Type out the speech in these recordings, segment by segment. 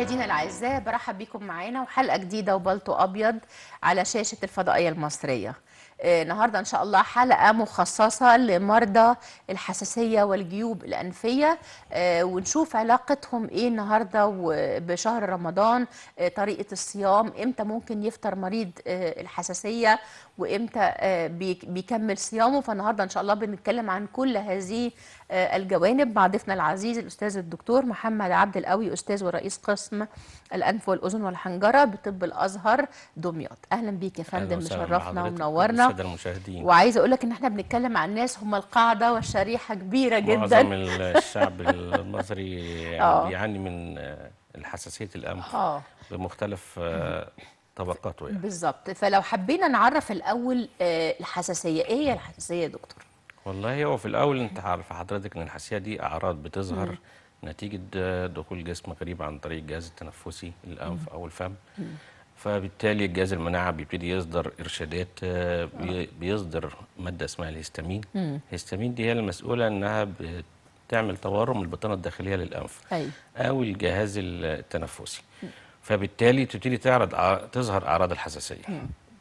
مشاهدينا الأعزاء، برحب بكم معانا وحلقة جديدة وبلطو أبيض على شاشة الفضائية المصرية. النهاردة إن شاء الله حلقة مخصصة لمرضى الحساسية والجيوب الأنفية، ونشوف علاقتهم إيه النهاردة بشهر رمضان. طريقة الصيام، إمتى ممكن يفطر مريض الحساسية وإمتى بيكمل صيامه. فالنهاردة إن شاء الله بنتكلم عن كل هذه الجوانب مع ضيفنا العزيز الأستاذ الدكتور محمد عبد القوي، أستاذ ورئيس قسم الأنف والأذن والحنجرة بطب الأزهر دمياط. أهلا بيك يا اهلا فندم، وسهلا مشرفنا بحضرتك ومنورنا. وبالساده المشاهدين. وعايزة أقول لك إن احنا بنتكلم عن ناس هم القاعدة والشريحة كبيرة جدا. معظم الشعب المصري يعني اه بيعاني من حساسيه الانف اه بمختلف طبقاته يعني. بالظبط. فلو حبينا نعرف الأول الحساسية، إيه هي الحساسية يا دكتور؟ والله هو في الاول انت عارف حضرتك ان الحساسيه دي اعراض بتظهر نتيجه دخول جسم غريب عن طريق الجهاز التنفسي الانف او الفم. فبالتالي الجهاز المناعي بيبتدي يصدر ارشادات، بيصدر ماده اسمها الهستامين. الهستامين دي هي المسؤوله انها بتعمل تورم البطانه الداخليه للانف أي. او الجهاز التنفسي. فبالتالي تبتدي تظهر اعراض الحساسيه.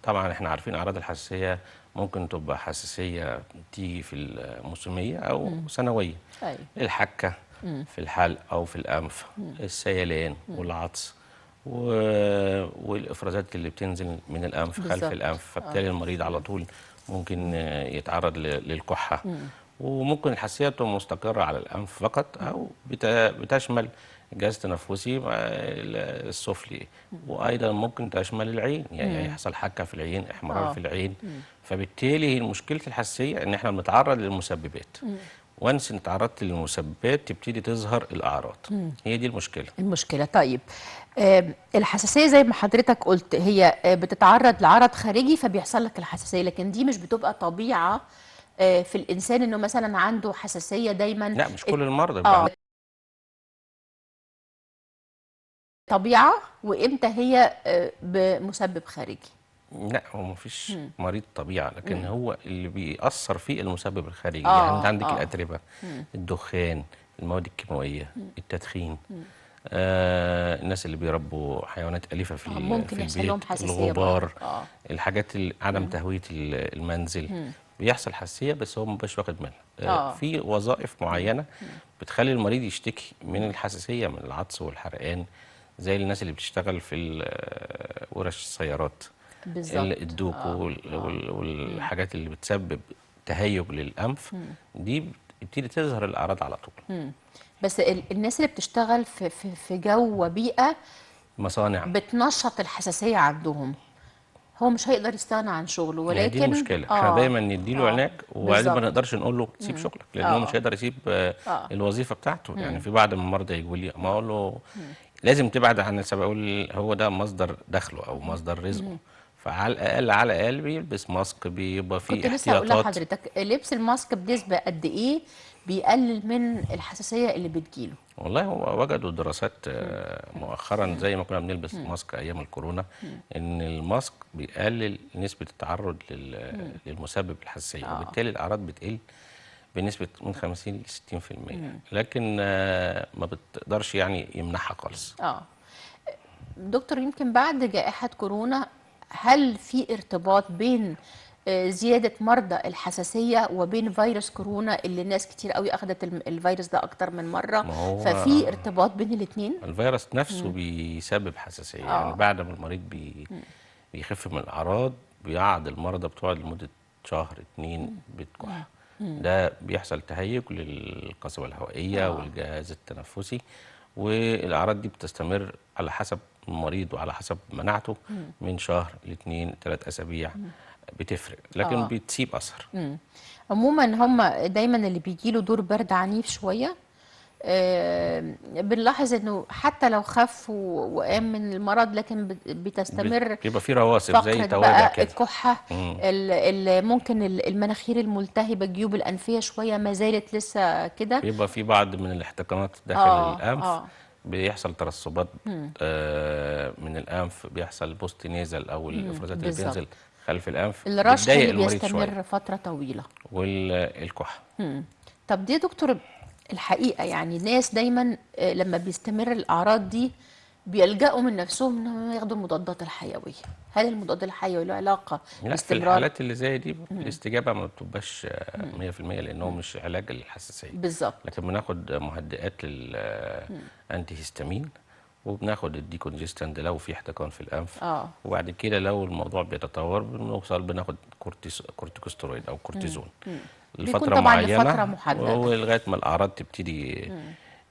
طبعا احنا عارفين اعراض الحساسيه ممكن تبقى حساسيه تيجي في الموسميه او سنويه. أي. الحكه في الحلق او في الانف، السيلان والعطس والافرازات اللي بتنزل من الانف خلف بالظبط. الانف، فبالتالي المريض على طول ممكن يتعرض للكحه. وممكن الحساسيه تبقى مستقره على الانف فقط او بتشمل الجهاز التنفسي السفلي، وايضا ممكن تشمل العين، يعني يحصل حكه في العين، احمرار في العين. فبالتالي هي مشكله الحساسيه ان احنا بنتعرض للمسببات. وانس ان تعرضت للمسببات تبتدي تظهر الاعراض. هي دي المشكلة. طيب، الحساسية زي ما حضرتك قلت هي بتتعرض لعرض خارجي فبيحصل لك الحساسية، لكن دي مش بتبقى طبيعة في الإنسان إنه مثلا عنده حساسية دايما. لا، مش كل المرضى اه طبيعة، وإمتى هي بمسبب خارجي. لا، هو مفيش مريض طبيعة، لكن هو اللي بيأثر فيه المسبب الخارجي. يعني انت اه عندك اه الأتربة، الدخان، المواد الكيماوية، التدخين، الناس اللي بيربوا حيوانات أليفة ممكن في يحصل لهم البيت، حساسية برضه. الغبار، الحاجات عدم تهوية المنزل، بيحصل حساسية بس هو مبقاش واخد بالها. اه في وظائف معينة بتخلي المريض يشتكي من الحساسية، من العطس والحرقان، زي الناس اللي بتشتغل في ورش السيارات، بالظبط. الدوكو والحاجات اللي بتسبب تهيج للأنف. دي بتبتدي تظهر الأعراض على طول. بس الناس اللي بتشتغل في جو وبيئة مصانع. بتنشط الحساسية عندهم، هو مش هيقدر يستغنى عن شغله، ما هي دي ولكن المشكلة، احنا دايما نديله علاج وبعدين ما بالظبط. نقدرش نقول له سيب شغلك، لأن هو مش اه هيقدر يسيب اه الوظيفة بتاعته. يعني في بعض من المرضى يقول لي، ما أقول له لازم تبعد عن السبب، أقول هو ده مصدر دخله أو مصدر رزقه. فعلى الأقل على الأقل بيلبس ماسك، بيبقى كنت فيه لسه هقول احتياطات. لحضرتك، لبس الماسك بنسبة قد ايه بيقلل من الحساسية اللي بتجيله؟ والله هو وجدوا دراسات مؤخرا، زي ما كنا بنلبس ماسك ايام الكورونا، ان الماسك بيقلل نسبه التعرض للمسبب الحساسيه، وبالتالي الاعراض بتقل بنسبه من 50 ل 60%. لكن ما بتقدرش يعني يمنعها خالص. اه دكتور، يمكن بعد جائحة كورونا هل في ارتباط بين زيادة مرضى الحساسية وبين فيروس كورونا اللي ناس كتير قوي أخدت الفيروس ده أكتر من مرة، ما هو ففي ارتباط بين الاتنين؟ الفيروس نفسه بيسبب حساسيه. يعني اه بعد ما المريض بيخف من الاعراض، بيقعد المرضى بتوع لمده شهر اتنين بتكح. ده بيحصل تهيج للقصبة الهوائية اه والجهاز التنفسي، والأعراض دي بتستمر على حسب المريض وعلى حسب مناعته من شهر ل2 3 أسابيع، بتفرق، لكن اه بتسيب أثر. عموما هم دايما اللي بيجيله دور برد عنيف شوية، بنلاحظ انه حتى لو خف وقام من المرض لكن بتستمر بيبقى في رواسب زي فقرة توابع بقى كده. الكحة، مم. ممكن المناخير الملتهبة، الجيوب الأنفية شوية ما زالت لسه كده. بيبقى في بعض من الاحتقانات داخل اه الأنف، اه بيحصل ترسبات من الأنف، بيحصل بوست نيزل أو الإفرازات اللي بتنزل بالظبط. خلف الأنف، الرشح بتضايق اللي المريض شوية، بيستمر فترة طويلة. والكحة. طب دي يا دكتور، الحقيقة يعني ناس دايما لما بيستمر الأعراض دي بيلجأوا من نفسهم انهم ياخدوا المضادات الحيوية. هل المضاد الحيوي له علاقة لا، في باستمرار؟ الحالات اللي زي دي الاستجابة ما بتبقاش 100% لأنه مش علاج للحساسية. بالظبط. لكن بناخد مهدئات للأنتي هيستامين، وبناخد الديكونجستنت لو في احتقان في الأنف. اه. وبعد كده لو الموضوع بيتطور بناخد كورتيكوستيرويد أو كورتيزون بيكون لفترة طبعا لفترة معينة، محددة. ولغاية ما الأعراض تبتدي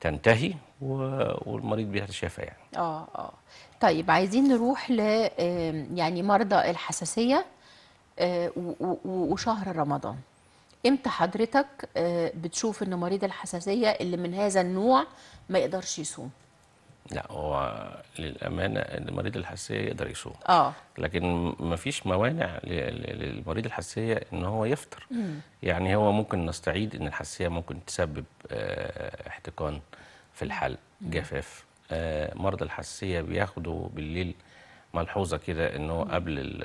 تنتهي والمريض بيتشافى يعني. اه. طيب عايزين نروح ل يعني مرضى الحساسية وشهر رمضان. امتى حضرتك بتشوف ان مريض الحساسية اللي من هذا النوع ما يقدرش يصوم؟ لا، هو للأمانة إن مريض الحساسية يقدر يصوم، اه. لكن مفيش موانع للمريض الحساسية إن هو يفطر. يعني هو ممكن نستعيد إن الحساسية ممكن تسبب احتقان في الحلق، جفاف. مرضى الحساسية بياخدوا بالليل ملحوظة كده إنه قبل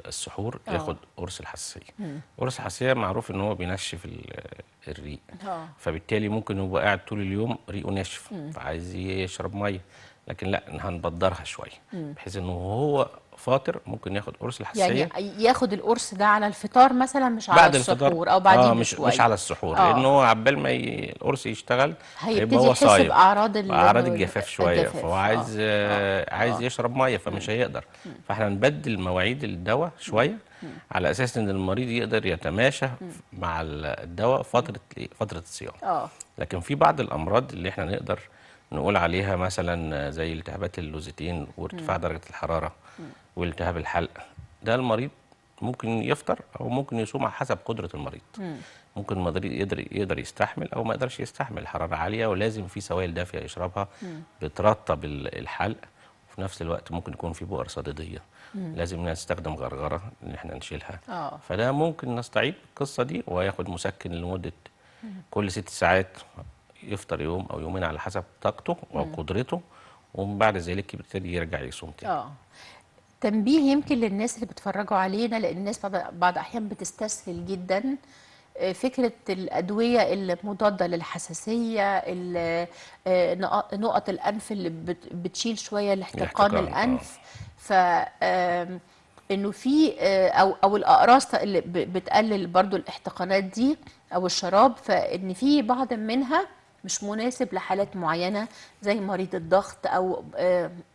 السحور ياخد قرص الحساسية. قرص الحساسية معروف إن هو بينشف الريق، اه. فبالتالي ممكن يبقى قاعد طول اليوم ريقه ناشف فعايز يشرب ميه، لكن لا، هنبدرها شويه بحيث انه هو فاطر ممكن ياخد قرص يعني الحساسيه ياخد القرص ده على الفطار مثلا، مش على بعد الفطار. السحور او بعديه مش بشوية؟ على السحور، لان اه. هو عبال ما القرص يشتغل هيبقى هيبتدي هو يحس صايم، بأعراض اعراض الجفاف شويه، فهو الجفاف. اه. عايز اه. عايز اه. يشرب ميه فمش هيقدر. فاحنا نبدل مواعيد الدواء شويه على اساس ان المريض يقدر يتماشى مع الدواء فتره الصيام. اه. لكن في بعض الامراض اللي احنا نقدر نقول عليها مثلا زي التهابات اللوزتين وارتفاع درجه الحراره والتهاب الحلق، ده المريض ممكن يفطر او ممكن يصوم على حسب قدره المريض. ممكن المريض يقدر يستحمل او ما يقدرش يستحمل حراره عاليه، ولازم في سوائل دافيه يشربها بترطب الحلق. وفي نفس الوقت ممكن يكون في بؤر صديديه، لازم نستخدم غرغره ان احنا نشيلها. اه. فده ممكن نستعيد القصه دي وياخد مسكن لمده كل 6 ساعات، يفطر يوم او يومين على حسب طاقته وقدرته، ومن بعد ذلك يبتدي يرجع يصوم تاني. اه. تنبيه يمكن للناس اللي بيتفرجوا علينا، لان الناس بعض احيان بتستسهل جدا فكرة الأدوية المضادة للحساسية، نقط الأنف اللي بتشيل شوية لاحتقان الاحتقان. الأنف. ف انه في او الاقراص اللي بتقلل برضو الاحتقانات دي، او الشراب، فان في بعض منها مش مناسب لحالات معينة زي مريض الضغط او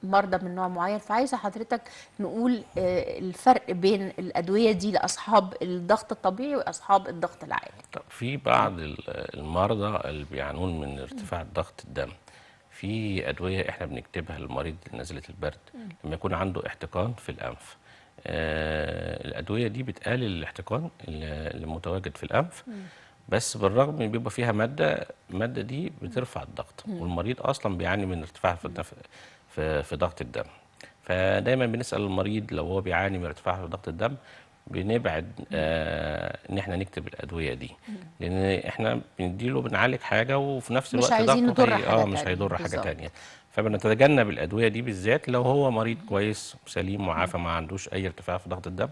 مرضى من نوع معين. فعايزة حضرتك نقول الفرق بين الأدوية دي لأصحاب الضغط الطبيعي وأصحاب الضغط العالي. طب في بعض المرضى اللي بيعانون من ارتفاع ضغط الدم، في أدوية احنا بنكتبها للمريض نزلة البرد لما يكون عنده احتقان في الأنف. الأدوية دي بتقلل الاحتقان اللي متواجد في الأنف، بس بالرغم من بيبقى فيها المادة دي بترفع الضغط، والمريض أصلا بيعاني من ارتفاع في ضغط الدم. فدايما بنسأل المريض لو هو بيعاني من ارتفاع في ضغط الدم، بنبعد ان احنا نكتب الادويه دي، لان احنا بنديله بنعالج حاجه وفي نفس مش الوقت عايزين ضغطه نضر حاجة مش تانية. هيضر حاجه بالظبط. تانية. فبنتجنب الادويه دي بالذات لو هو مريض كويس وسليم وعافى ما عندوش اي ارتفاع في ضغط الدم،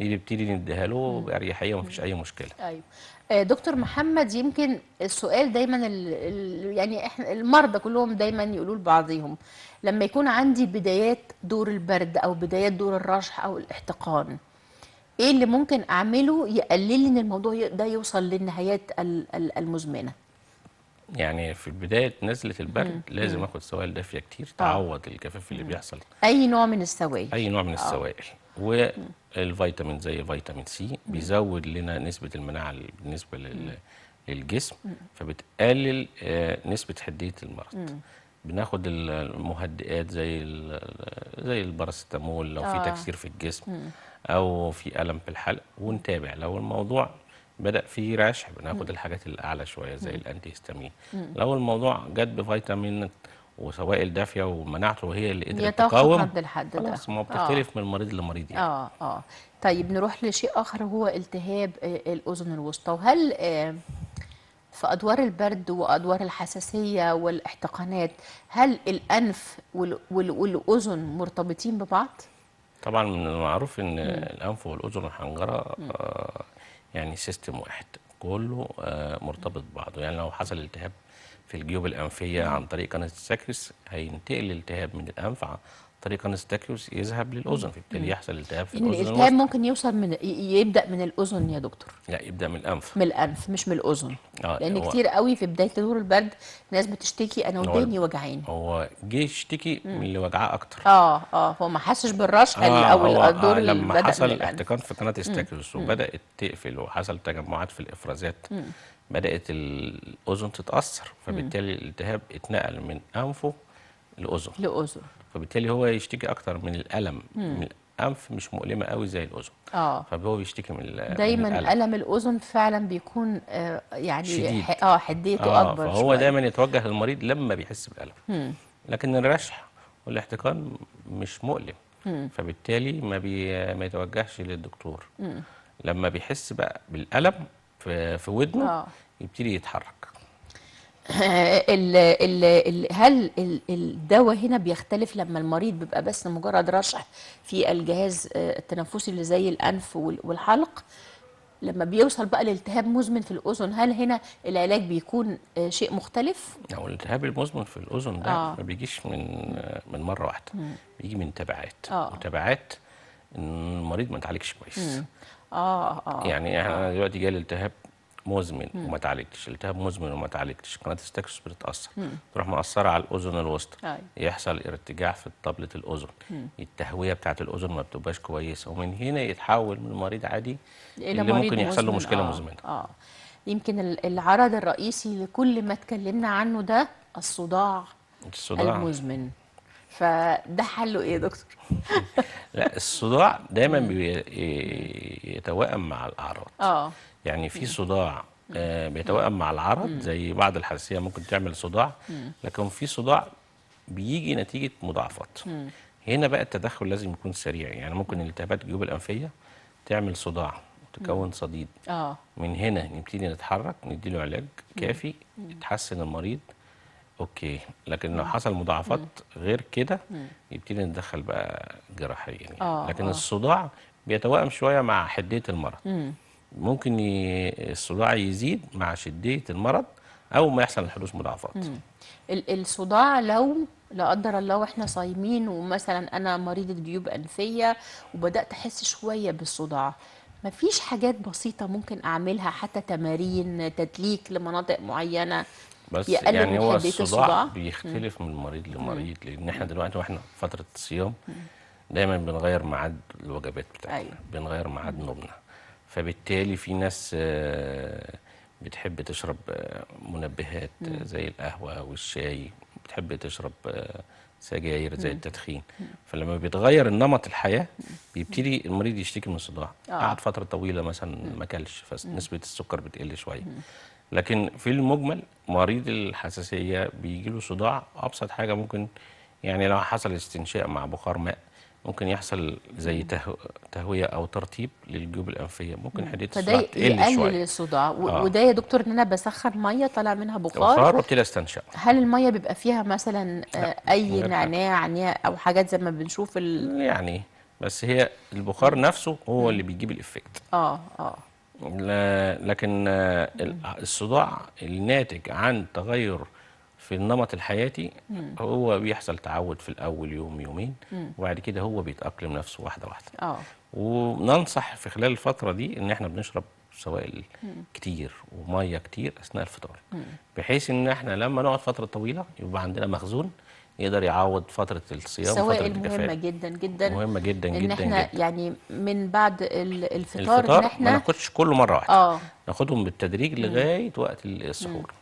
دي نبتدي نديها له باريحيه ومفيش اي مشكله. ايوه. دكتور محمد، يمكن السؤال دايما يعني احنا المرضى كلهم دايما يقولوا لبعضهم لما يكون عندي بدايات دور البرد او بدايات دور الرشح او الاحتقان، ايه اللي ممكن اعمله يقلل لي ان الموضوع ده يوصل للنهايات المزمنة؟ يعني في بدايه نزله البرد لازم اخد سوائل دافيه كتير اه. تعوض الجفاف اللي بيحصل. اي نوع من السوائل؟ اي نوع من اه. السوائل. والفيتامين زي فيتامين سي بيزود لنا نسبة المناعة بالنسبة للجسم، فبتقلل نسبة حدية المرض. بناخد المهدئات زي الباراسيتامول لو في تكسير في الجسم او في ألم في الحلق، ونتابع لو الموضوع بدأ فيه رشح بناخد الحاجات الأعلى شوية زي الأنتي هيستامين. لو الموضوع جد بفيتامين وسوائل دافيه ومناعته هي اللي قدرت يتوقف تقاوم، عند الحد ده. خلاص ما اه. بتختلف من مريض لمريض يعني. اه. طيب نروح لشيء اخر، هو التهاب الاذن الوسطى. وهل في ادوار البرد وادوار الحساسيه والاحتقانات، هل الانف والاذن مرتبطين ببعض؟ طبعا من المعروف ان الانف والاذن والحنجره يعني سيستم واحد كله مرتبط ببعضه. يعني لو حصل التهاب في الجيوب الانفيه عن طريق قناه الساكيوس، هينتقل الالتهاب من الانف عن طريق قناه الساكيوس يذهب للاذن، فبالتالي يحصل التهاب في يعني الاذن الالتهاب الوسطى. ممكن يوصل يبدأ من الأذن يا دكتور؟ لا، يبدا من الانف. من الأنف مش من الأذن؟ لأن هو كتير قوي في بداية دور البرد ناس بتشتكي أنا هو وداني وجعاني. هو جه يشتكي من اللي وجعاه اكتر. هو ما حسش بالرشح أو هو الدور اللي لما بدأ من حصل الأنف. احتقان في قناه الستاكيوس وبدات تقفل وحصل تجمعات في الافرازات، بدات الاذن تتاثر، فبالتالي الالتهاب اتنقل من انفه لاذن، لأذن. فبالتالي هو يشتكي اكتر من الالم. من الانف مش مؤلمه قوي زي الاذن، فهو بيشتكي من دايما الالم ألم الأذن فعلا بيكون يعني شديد. حديته أكبر فهو شوية. دايما يتوجه للمريض لما بيحس بالالم. لكن الرشح والاحتقان مش مؤلم، فبالتالي ما يتوجهش للدكتور. لما بيحس بقى بالالم في ودنه يبتدي يتحرك. هل الدواء هنا بيختلف لما المريض بيبقى بس مجرد رشح في الجهاز التنفسي اللي زي الأنف والحلق، لما بيوصل بقى لالتهاب مزمن في الأذن هل هنا العلاج بيكون شيء مختلف؟ او الالتهاب المزمن في الاذن ده ما بيجيش من مره واحده، بيجي من تبعات. وتبعات ان المريض ما اتعالجش كويس. يعني احنا دلوقتي جالي التهاب مزمن وما اتعالجتش، التهاب مزمن وما اتعالجتش، قناه الستاكيوس بتتاثر، تروح مأثره على الاذن الوسطى، يحصل ارتجاع في طبله الاذن، التهويه بتاعه الاذن ما بتبقاش كويسه، ومن هنا يتحول من مريض عادي إلى اللي مريض ممكن يحصل له مزمن. مشكله مزمنه. يمكن العرض الرئيسي لكل ما اتكلمنا عنه ده الصداع المزمن، فده حله ايه يا دكتور؟ لا، الصداع دايما بيتوائم مع الاعراض. يعني في صداع بيتوائم مع العرض، زي بعض الحساسيه ممكن تعمل صداع، لكن في صداع بيجي نتيجه مضاعفات. هنا بقى التدخل لازم يكون سريع. يعني ممكن الالتهابات الجيوب الانفيه تعمل صداع وتكون صديد، من هنا نبتدي نتحرك نديله علاج كافي يتحسن المريض، اوكي. لكن لو حصل مضاعفات غير كده يبتدي ندخل بقى جراحيا يعني. لكن الصداع بيتوائم شويه مع حديه المرض. ممكن الصداع يزيد مع شديه المرض او ما يحصل حدوث مضاعفات. الصداع لو لا قدر الله واحنا صايمين ومثلا انا مريضة جيوب انفيه وبدات احس شويه بالصداع، مفيش حاجات بسيطه ممكن اعملها، حتى تمارين تدليك لمناطق معينه بس يقلل يعني من هو حديه الصداع بيختلف من مريض لمريض، لان احنا دلوقتي واحنا في فتره الصيام دايما بنغير ميعاد الوجبات بتاعتنا، بنغير ميعاد نومنا، فبالتالي في ناس بتحب تشرب منبهات زي القهوه والشاي، بتحب تشرب سجاير زي التدخين. فلما بيتغير النمط الحياه بيبتدي المريض يشتكي من الصداع. قعد فتره طويله مثلا ما اكلش، فنسبه السكر بتقل شويه. لكن في المجمل مريض الحساسيه بيجي له صداع، ابسط حاجه ممكن يعني لو حصل استنشاق مع بخار ماء ممكن يحصل زي تهويه او ترطيب للجيوب الانفيه، ممكن حديه الصداع فده تقل شويه. يقلل الصداع. وده يا دكتور ان انا بسخن ميه طالع منها بخار وابتدي استنشق. هل الميه بيبقى فيها مثلا اي غير نعناع او حاجات زي ما بنشوف يعني بس هي البخار نفسه هو اللي بيجيب الافكت. لكن الصداع الناتج عن تغير في النمط الحياتي هو بيحصل تعود في الاول يوم يومين، وبعد كده هو بيتاقلم نفسه واحده واحده. وننصح في خلال الفتره دي ان احنا بنشرب سوائل كتير وميه كتير اثناء الفطار، بحيث ان احنا لما نقعد فتره طويله يبقى عندنا مخزون يقدر يعوض فتره الصيام. سوائل مهمه جدا جدا، مهمه جدا ان جدا احنا جدا. يعني من بعد الفطار ان احنا ما ناخدش كله مره واحده، ناخدهم بالتدريج لغايه وقت السحور.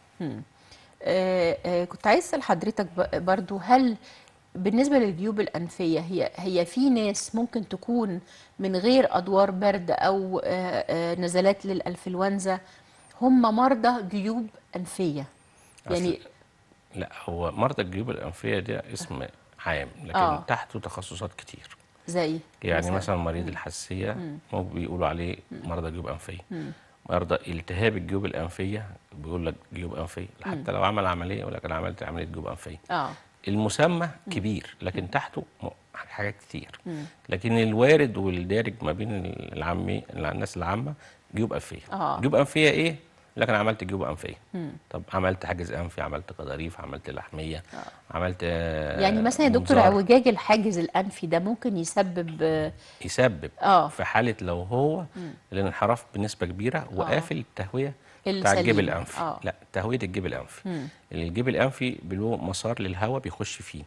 كنت عايز اسال حضرتك برضو، هل بالنسبه للجيوب الانفيه هي في ناس ممكن تكون من غير ادوار برد او نزلات للانفلونزا هم مرضى جيوب انفيه يعني؟ لا، هو مرضى الجيوب الانفيه ده اسم عام، لكن تحته تخصصات كتير. زي يعني مثلا مريض الحساسيه ممكن بيقولوا عليه مرضى جيوب انفيه. مرضى التهاب الجيوب الانفيه بيقول لك جيوب انفيه، حتى لو عمل عمليه يقول لك انا عملت عمليه جيوب انفيه. المسمى كبير لكن تحته حاجات كتير. لكن الوارد والدارج ما بين الناس العامه جيوب انفيه. جيوب انفيه ايه؟ لكن عملت جيوب انفيه. طب عملت حاجز انفي، عملت غضاريف، عملت لحميه، عملت يعني مثلا يا دكتور منظار. اعوجاج الحاجز الانفي ده ممكن يسبب يسبب اه في حاله لو هو الانحراف بنسبه كبيره وقافل التهويه بتاع الجيب السليم الانفي. اه لا، تهويه الجيب الانفي. الجيب الانفي له مسار للهواء بيخش فيه.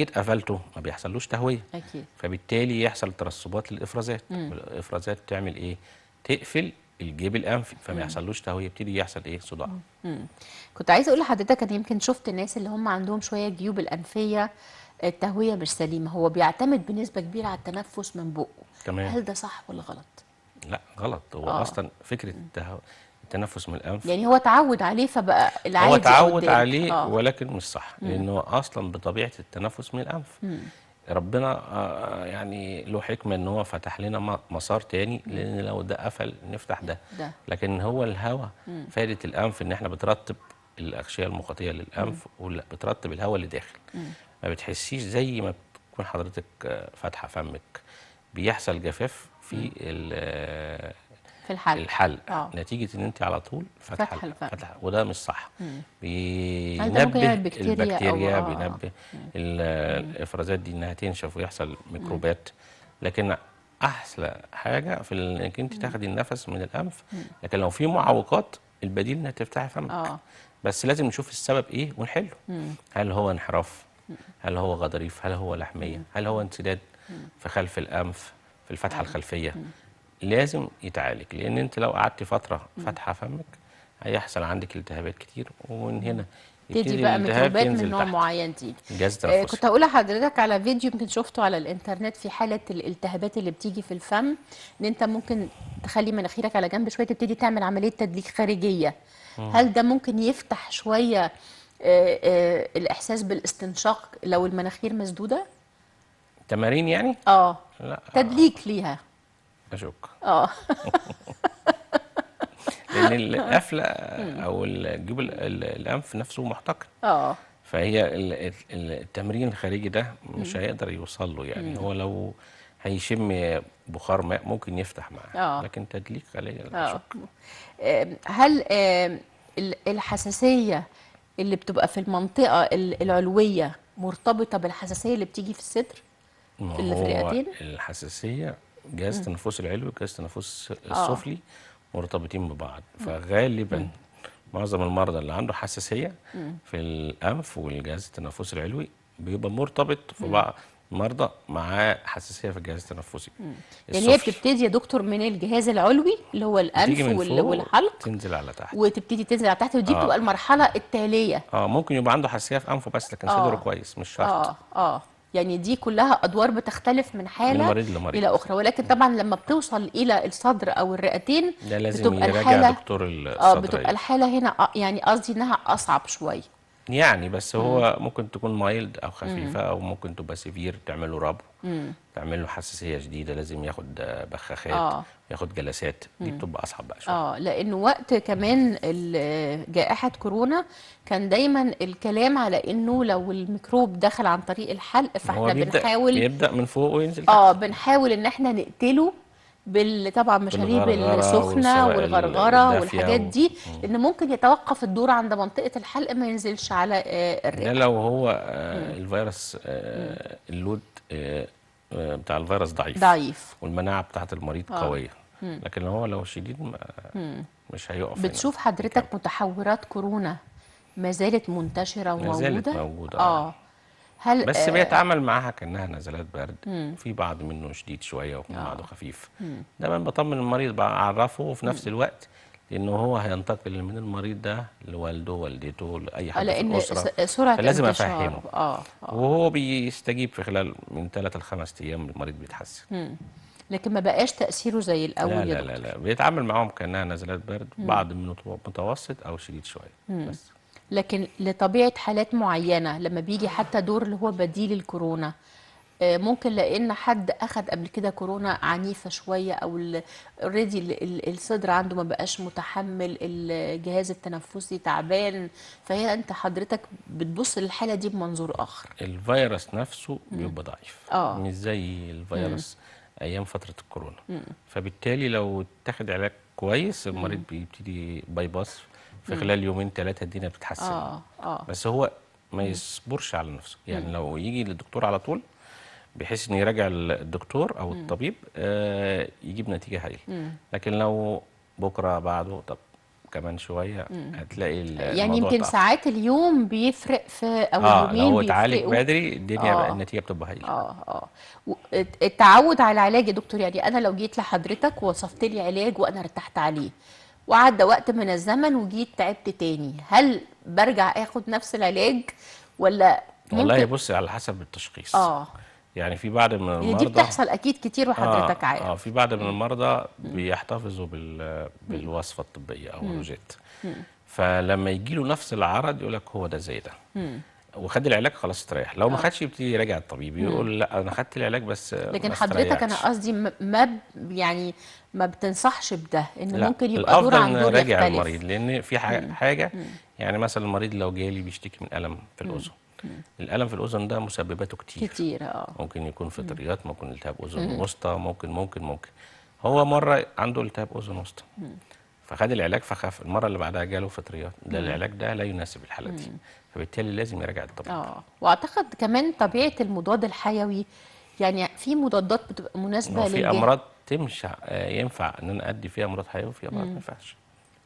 جيت قفلته ما بيحصلوش تهويه، اكيد. فبالتالي يحصل ترسبات للافرازات. والافرازات تعمل ايه؟ تقفل الجيب الانفي فما يحصلوش تهويه، يبتدي يحصل ايه؟ صداع. كنت عايزه اقول لحضرتك انا يمكن شفت الناس اللي هم عندهم شويه جيوب الانفيه التهويه مش سليمه، هو بيعتمد بنسبه كبيره على التنفس من بقه. تمام. هل ده صح ولا غلط؟ لا غلط. هو اه اصلا فكره التنفس من الانف يعني هو اتعود عليه فبقى هو العادي او تعود الدارج. عليه، اه ولكن مش صح، لانه اصلا بطبيعه التنفس من الانف. ربنا يعني له حكمه ان هو فتح لنا مسار تاني، لان لو ده قفل نفتح ده. ده لكن هو الهواء فائده الانف ان احنا بترطب الاغشيه المخاطيه للانف، وبترطب الهواء اللي داخل. ما بتحسيش زي ما تكون حضرتك فاتحه فمك بيحصل جفاف في في الحلق. الحلق، اه نتيجة ان انت على طول فتح الفم. فاتحة، وده مش صح. هل ده ممكن بينبه يعمل بكتيريا او البكتيريا، بينبه الافرازات دي انها تنشف ويحصل ميكروبات. لكن احلى حاجة في انك انت تاخدي النفس من الانف. لكن لو في معوقات، البديل انها تفتحي فمك. اه بس لازم نشوف السبب ايه ونحله. هل هو انحراف؟ هل هو غضاريف؟ هل هو لحمية؟ هل هو انسداد في خلف الانف في الفتحة ايوه الخلفية؟ لازم يتعالج، لان انت لو قعدتي فتره فاتحه فمك هيحصل عندك التهابات كتير، ومن هنا تدي يبتدي بقى الالتهاب ميكروبات من تنزل نوع تحت معين تيجي. الجهاز التنفسي. كنت هقول لحضرتك على فيديو يمكن شفته على الانترنت في حالة الالتهابات اللي بتيجي في الفم، ان انت ممكن تخلي مناخيرك على جنب شوية تبتدي تعمل عملية تدليك خارجية. هل ده ممكن يفتح شوية الإحساس بالاستنشاق لو المناخير مسدودة؟ تمارين يعني؟ اه لا تدليك ليها. اشك. اه لان القفله او جيوب الانف نفسه محتقن. اه فهي التمرين الخارجي ده مش هيقدر يوصل له. يعني هو لو هيشم بخار ماء ممكن يفتح معاه، اه لكن تدليك خارجي لا اه اشك. هل الحساسية اللي بتبقى في المنطقة العلوية مرتبطة بالحساسية اللي بتيجي في الصدر ما اللي في هو الرئتين؟ الحساسية، جهاز التنفس العلوي وجهاز التنفس اه السفلي مرتبطين ببعض. فغالبا معظم المرضى اللي عنده حساسية في الأنف والجهاز التنفسي العلوي بيبقى مرتبط في بعض مرضى مع حساسية في الجهاز التنفسي يعني هي السفلي. بتبتدي يا دكتور من الجهاز العلوي اللي هو بتيجي الأنف من فوق والحلق، تنزل على تحت. وتبتدي تنزل على تحت، ودي اه بتبقى المرحلة التالية. ممكن يبقى عنده حساسية في أنفه بس، لكن صدره اه كويس مش شرط. يعني دي كلها ادوار بتختلف من من حاله مريض لمريض. الى اخرى، ولكن طبعا لما بتوصل الى الصدر او الرئتين ده لازم بتبقى يراجع الحاله دكتور بتبقى الصدرية. الحاله هنا يعني قصدي انها اصعب شويه. يعني بس هو ممكن تكون مايلد او خفيفه، او ممكن تبقى سيفير تعمل له ربو، تعمل له حساسيه شديده لازم ياخد بخاخات، اه ياخد جلسات. دي بتبقى اصعب بقى شويه. لانه وقت كمان جائحه كورونا كان دايما الكلام على انه لو الميكروب دخل عن طريق الحلق هو فاحنا بنحاول بيبدا من فوق وينزل تحت. بنحاول ان احنا نقتله طبعا مشاريب بالغرغره السخنه والسوائل والغرغره الدافيه والحاجات دي، لان ممكن يتوقف الدور عند منطقه الحلق ما ينزلش على ده الرئه. لو هو الفيروس اللود بتاع الفيروس ضعيف، ضعيف. والمناعه بتاعت المريض قويه. لكن هو لو شديد مش هيقف هنا بتشوف يكمل. حضرتك متحورات كورونا ما زالت منتشره ما زالت وموجوده؟ موجوده اه هل بس بيتعامل معاها كأنها نزلات برد. في بعض منه شديد شوية وفي بعضه خفيف. دايما بطمن المريض، بعرفه، وفي نفس الوقت لأنه هو هينتقل من المريض ده لوالده والدته لأي حد في لان الأسرة. سرعه فلازم انتشاره أفهمه، وهو بيستجيب في خلال من 3 ل5 أيام المريض بيتحسن. لكن ما بقاش تاثيره زي لا الاول يا لا لا دكتور. لا، بيتعامل معاهم كأنها نزلات برد، بعض منه متوسط أو شديد شوية بس. لكن لطبيعة حالات معينة لما بيجي حتى دور اللي هو بديل الكورونا، ممكن لان حد اخد قبل كده كورونا عنيفة شوية او اوريدي الصدر عنده ما بقاش متحمل، الجهاز التنفسي تعبان، فهي انت حضرتك بتبص للحالة دي بمنظور اخر. الفيروس نفسه بيبقى ضعيف، اه مش زي الفيروس ايام فتره الكورونا. فبالتالي لو اتاخد علاج كويس المريض بيبتدي باي باس في خلال يومين ثلاثه الدنيا بتتحسن. بس هو ما يصبرش على نفسه، يعني لو يجي للدكتور على طول بحيث ان يراجع الدكتور او الطبيب يجيب نتيجه هايله. لكن لو بكره بعده، طب كمان شويه، هتلاقي يعني الموضوع يمكن تأخر. ساعات اليوم بيفرق او لو اليومين هو اتعالج بيفرقوا. بدري الدنيا بقى اه النتيجه بتبقى هايله. اه التعود على العلاج يا دكتور، يعني انا لو جيت لحضرتك ووصفت لي علاج وانا ارتحت عليه وعدى وقت من الزمن وجيت تعبت تاني، هل برجع اخد نفس العلاج ولا والله ممكن؟ بص، على حسب التشخيص. اه يعني في بعض من هي دي المرضى بتحصل اكيد كتير وحضرتك عارف. في بعض من المرضى بيحتفظوا بالوصفه الطبيه او الروجيت. فلما يجي له نفس العرض يقول لك هو ده زي ده، وخد العلاج خلاص استريح. لو ما خدش يبتدي يراجع الطبيب يقول لا انا خدت العلاج بس لكن ما حضرتك انا استريحتش. قصدي يعني ما بتنصحش بده ان لا، ممكن يبقى دور الافضل عن دور نراجع يختلف. المريض، لان في حاجه. يعني مثلا المريض لو جالي بيشتكي من الم في الاذن، الالم في الاذن ده مسبباته كتير. كتير ممكن يكون فطريات، ممكن التهاب اذن وسطى، ممكن هو مره عنده التهاب اذن وسطى فخد العلاج فخف، المره اللي بعدها جاله فطريات، ده العلاج ده لا يناسب الحاله دي، فبالتالي لازم يراجع الطبيب. واعتقد كمان طبيعة المضاد الحيوي، يعني في مضادات بتبقى هو مناسبة في للجهاز. امراض تمشي ينفع ان انا ادي فيها مضاد حيوي، وفي امراض ما ينفعش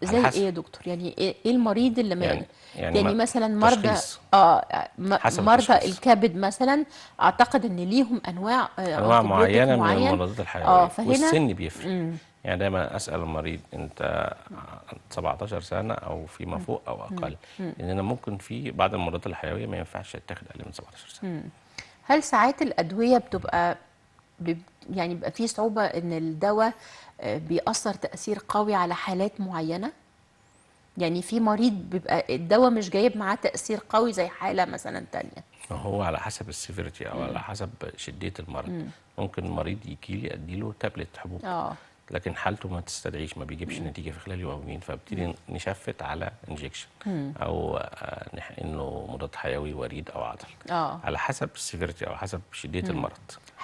على زي حسب. ايه يا دكتور؟ يعني ايه المريض اللي ما يعني يعني مثلا مرضى تشخيص، حسب مرضى التشخيص. الكبد مثلا، اعتقد ان ليهم انواع انواع انتيبيوتيك معينه من معين. المضادات الحيويه، فهنا والسن بيفرق. يعني دايما اسال المريض انت 17 سنه او فيما فوق او اقل، لان انا ممكن في بعض المضادات الحيويه ما ينفعش تتاخد اقل من 17 سنه. هل ساعات الادويه بتبقى يعني بيبقى في صعوبة ان الدواء بيأثر تأثير قوي على حالات معينة؟ يعني في مريض بيبقى الدواء مش جايب معاه تأثير قوي زي حالة مثلا تانية. هو على حسب السيفيرتي او على حسب شديه المرض. ممكن المريض يجي لي ادي له تابلت حبوب، اه لكن حالته ما تستدعيش، ما بيجيبش نتيجه في خلال يومين، فبتدي نشفت على انجكشن او انه مضاد حيوي وريد او عضل، على حسب السيفيرتي او حسب شديه المرض.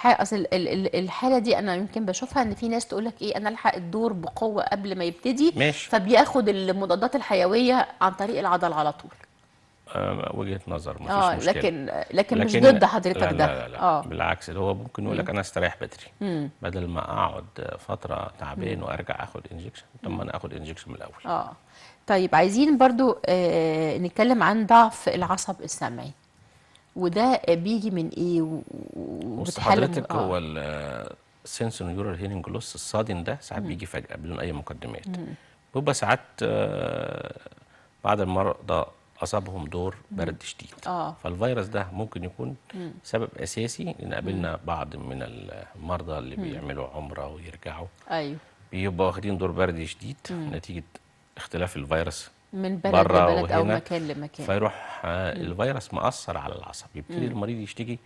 اصل الحالة دي انا يمكن بشوفها ان في ناس تقول لك ايه، انا الحق الدور بقوة قبل ما يبتدي، ماشي. فبياخد المضادات الحيوية عن طريق العضل على طول. وجهة نظر مفيش مشكلة. لكن مش ضد حضرتك لا ده. لا لا, لا. بالعكس، هو ممكن يقول لك انا استريح بدري بدل ما اقعد فترة تعبان وارجع اخد انجكشن. طب ما انا اخد انجكشن من الاول. طيب عايزين برضو نتكلم عن ضعف العصب السمعي، وده بيجي من ايه بص حضرتك، هو السنسوريورال هيرنج لوس الصادم ده ساعات بيجي فجأة بدون اي مقدمات. بيبقى ساعات بعض المرضى اصابهم دور برد شديد، فالفيروس ده ممكن يكون سبب اساسي. ان قابلنا بعض من المرضى اللي بيعملوا عمره ويرجعوا بيبقوا واخدين دور برد شديد نتيجه اختلاف الفيروس من بلد بره لبلد او وهنا، مكان لمكان، فيروح الفيروس مأثر على العصب، يبتدي المريض يشتكي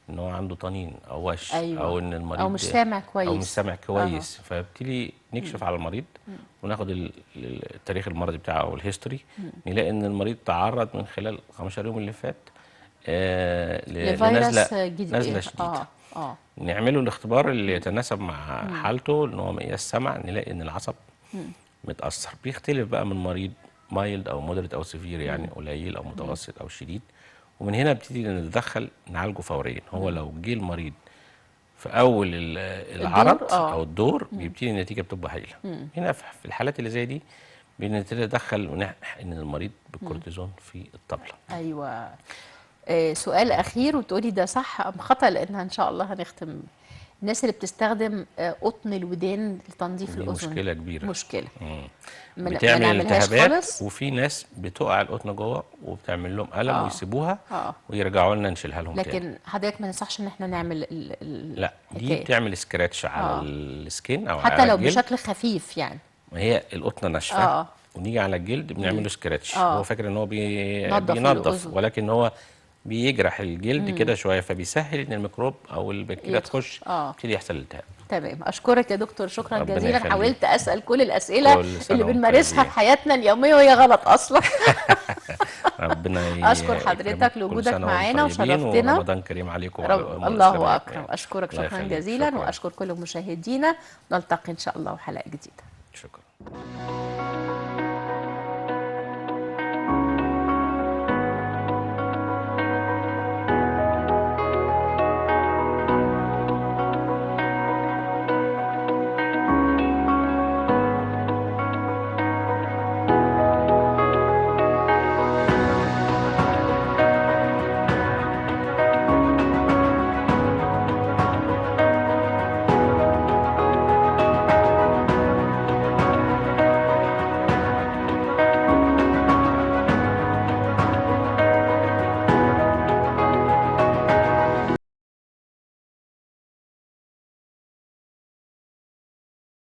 ان هو عنده طنين او وش، او ان المريض او مش سامع كويس، او مش سامع كويس. فيبتدي نكشف على المريض وناخد التاريخ المرضي بتاعه او الهيستوري، نلاقي ان المريض تعرض من خلال 15 يوم اللي فات نزله شديده. نعمله الاختبار اللي يتناسب مع حالته، ان هو مقياس سمع، نلاقي ان العصب متأثر. بيختلف بقى من مريض مايلد او مودريت او سيفير، يعني قليل او متوسط او شديد، ومن هنا بنبتدي نتدخل نعالجه فوريا. هو لو جه المريض في اول العرض او الدور بيبتدي النتيجه بتبقى هايله. هنا في الحالات اللي زي دي بنبتدي ندخل ونحقن المريض بالكورتيزون في الطبله. ايوه. سؤال اخير وتقولي ده صح ام خطا، لانها ان شاء الله هنختم. الناس اللي بتستخدم قطن الودان لتنظيف دي الاذن، مشكله كبيره، مشكله بتعمل نعملهاش التهابات خالص. وفي ناس بتقع القطن جوه وبتعمل لهم الم ويسيبوها ويرجعوا لنا نشيلها لهم لكن تاني. حضرتك ما ننصحش ان احنا نعمل لا، دي بتعمل سكراتش على السكين او حتى على لو الجلد بشكل خفيف يعني. ما هي القطنه ناشفه ونيجي على الجلد بنعمل سكراتش. هو فاكر ان هو بينظف، ولكن هو بيجرح الجلد كده شويه، فبيسهل ان الميكروب او البكتيريا تخش، يبتدي يحصل التهاب. تمام، اشكرك يا دكتور، شكرا جزيلا. يخليك. حاولت اسال كل الاسئله كل سنة اللي وانتم بنمارسها طيبين. في حياتنا اليوميه وهي غلط اصلا. ربنا اشكر يكرمك. حضرتك كل لوجودك سنة وانتم معانا طيبين، وشرفتنا. ورمضان كريم عليكم وعلى الأمة الإسلامية الله أجمعين. اكرم، اشكرك الله شكرا يخليك. جزيلا، شكرا. واشكر كل مشاهدينا. نلتقي ان شاء الله حلقه جديده. شكرا.